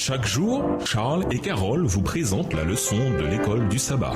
Chaque jour, Charles et Carole vous présentent la leçon de l'école du sabbat.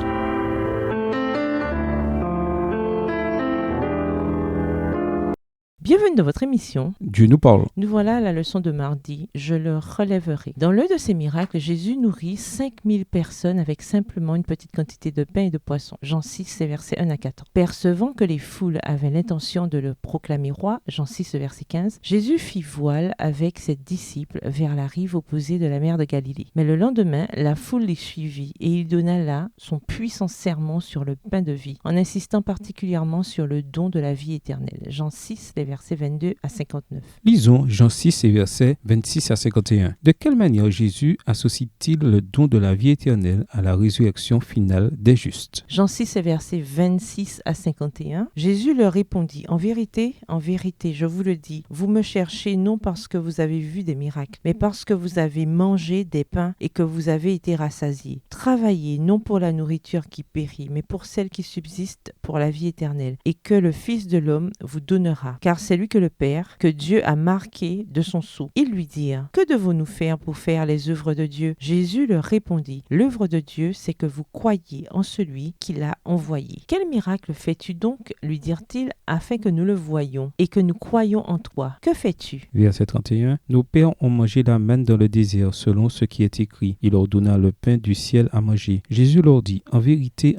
Bienvenue dans votre émission. Dieu nous parle. Nous voilà à la leçon de mardi, je le relèverai. Dans l'un de ces miracles, Jésus nourrit 5000 personnes avec simplement une petite quantité de pain et de poisson. Jean 6, versets 1 à 4. Percevant que les foules avaient l'intention de le proclamer roi, Jean 6, verset 15, Jésus fit voile avec ses disciples vers la rive opposée de la mer de Galilée. Mais le lendemain, la foule les suivit et il donna là son puissant sermon sur le pain de vie, en insistant particulièrement sur le don de la vie éternelle. Jean 6, les versets 22 à 59. Lisons Jean 6 et versets 26 à 51. De quelle manière Jésus associe-t-il le don de la vie éternelle à la résurrection finale des justes? Jean 6 et versets 26 à 51. Jésus leur répondit, en vérité, je vous le dis, vous me cherchez non parce que vous avez vu des miracles, mais parce que vous avez mangé des pains et que vous avez été rassasiés. Travaillez non pour la nourriture qui périt, mais pour celle qui subsiste pour la vie éternelle, et que le Fils de l'homme vous donnera. Car c'est lui que le Père, que Dieu a marqué de son sceau. Ils lui dirent, que devons-nous faire pour faire les œuvres de Dieu? Jésus leur répondit, l'œuvre de Dieu, c'est que vous croyiez en celui qui l'a envoyé. Quel miracle fais-tu donc, lui dirent-ils, afin que nous le voyions et que nous croyions en toi? Que fais-tu? Verset 31. Nos pères ont mangé la manne dans le désert, selon ce qui est écrit. Il leur donna le pain du ciel à manger. Jésus leur dit, en vérité,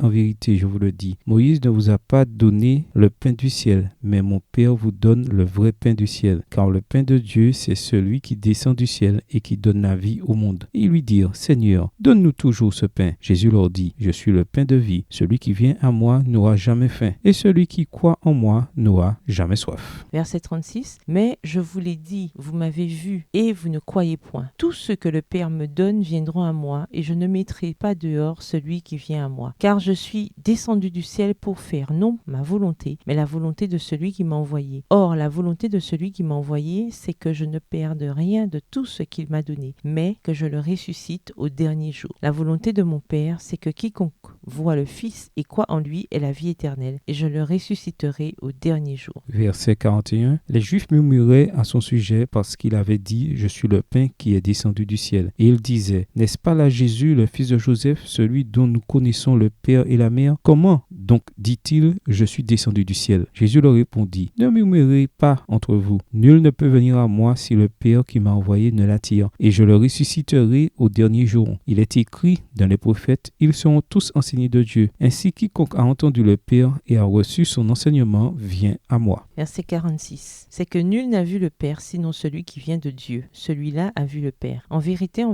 je vous le dis, Moïse ne vous a pas donné le pain du ciel, mais mon Père vous donne le vrai pain du ciel, car le pain de Dieu, c'est celui qui descend du ciel et qui donne la vie au monde. Ils lui dirent, Seigneur, donne-nous toujours ce pain. Jésus leur dit, je suis le pain de vie. Celui qui vient à moi n'aura jamais faim, et celui qui croit en moi n'aura jamais soif. Verset 36. Mais je vous l'ai dit, vous m'avez vu, et vous ne croyez point. Tous ceux que le Père me donne viendront à moi, et je ne mettrai pas dehors celui qui vient à moi. Car je suis descendu du ciel pour faire non ma volonté, mais la volonté de celui qui m'a envoyé. Or, la volonté de celui qui m'a envoyé, c'est que je ne perde rien de tout ce qu'il m'a donné, mais que je le ressuscite au dernier jour. La volonté de mon Père, c'est que quiconque voit le Fils et croit en lui ait la vie éternelle, et je le ressusciterai au dernier jour. Verset 41. Les Juifs murmuraient à son sujet parce qu'il avait dit, je suis le pain qui est descendu du ciel. Et ils disaient, n'est-ce pas là Jésus, le fils de Joseph, celui dont nous connaissons le père et la mère? Comment donc dit-il, je suis descendu du ciel? Jésus leur répondit, ne murmurez pas entre vous. Nul ne peut venir à moi si le Père qui m'a envoyé ne l'attire, et je le ressusciterai au dernier jour. Il est écrit dans les prophètes, ils seront tous enseignés de Dieu. Ainsi quiconque a entendu le Père et a reçu son enseignement vient à moi. Verset 46. C'est que nul n'a vu le Père sinon celui qui vient de Dieu. Celui-là a vu le Père. En vérité,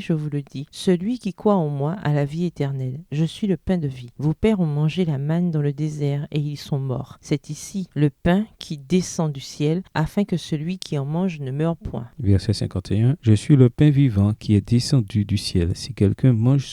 je vous le dis, celui qui croit en moi a la vie éternelle. Je suis le pain de vie. Vos pères ont mangé la manne dans le désert et ils sont morts. C'est ici le pain qui descend du ciel afin que celui qui en mange ne meure point. Verset 51. Je suis le pain vivant qui est descendu du ciel. Si quelqu'un mange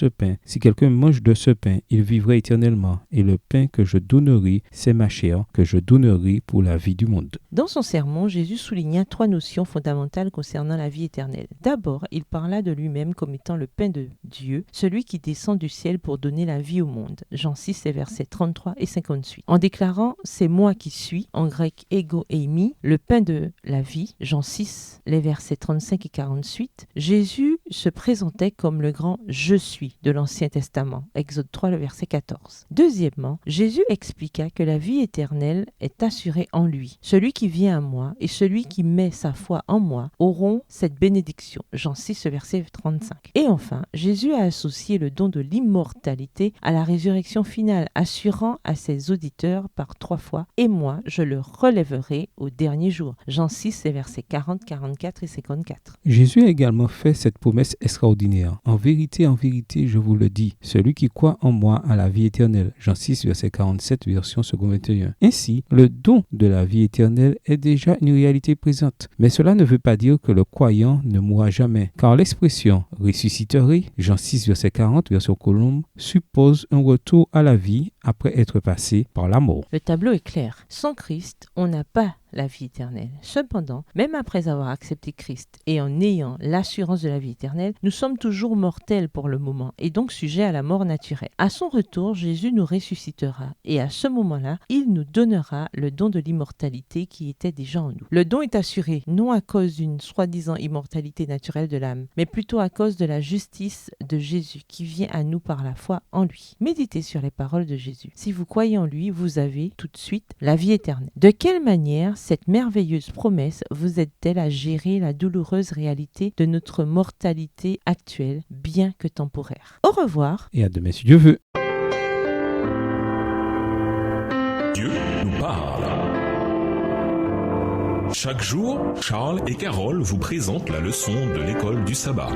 de ce pain, il vivra éternellement. Et le pain que je donnerai, c'est ma chair que je donnerai pour la vie du monde. Dans son sermon, Jésus souligna 3 notions fondamentales concernant la vie éternelle. D'abord, il parla de lui-même comme étant le pain de Dieu, celui qui descend du ciel pour donner la vie au monde. Jean 6, versets 33 et 58. En déclarant « c'est moi qui suis », en grec « ego eimi », le pain de la vie, Jean 6, les versets 35 et 48, Jésus se présentait comme le grand « je suis » de l'Ancien Testament, Exode 3, le verset 14. Deuxièmement, Jésus expliqua que la vie éternelle est assurée en lui. Celui qui vient à moi et celui qui met sa foi en moi auront cette bénédiction, Jean 6, verset 35. Et enfin, Jésus a associé le don de l'immortalité à la résurrection finale, assurant à ses auditeurs par 3 fois « et moi, je le relèverai au dernier jour ». Jean 6, versets 40, 44 et 54. Jésus a également fait cette promesse extraordinaire. En vérité, je vous le dis, celui qui croit en moi a la vie éternelle. Jean 6, verset 47, version second 21. Ainsi, le don de la vie éternelle est déjà une réalité présente. Mais cela ne veut pas dire que le croyant ne mourra jamais. Car l'expression « ressusciterai », Jean 6, verset 40, version Colombe, suppose un retour à la vie après être passé par la mort. Le tableau est clair. Sans Christ, on n'a pas la vie éternelle. Cependant, même après avoir accepté Christ et en ayant l'assurance de la vie éternelle, nous sommes toujours mortels pour le moment et donc sujets à la mort naturelle. À son retour, Jésus nous ressuscitera et à ce moment-là, il nous donnera le don de l'immortalité qui était déjà en nous. Le don est assuré non à cause d'une soi-disant immortalité naturelle de l'âme, mais plutôt à cause de la justice de Jésus qui vient à nous par la foi en lui. Méditez sur les paroles de Jésus. Si vous croyez en lui, vous avez tout de suite la vie éternelle. De quelle manière cette merveilleuse promesse vous aide-t-elle à gérer la douloureuse réalité de notre mortalité actuelle, bien que temporaire? Au revoir. Et à demain si Dieu veut. Dieu nous parle. Chaque jour, Charles et Carole vous présentent la leçon de l'école du sabbat.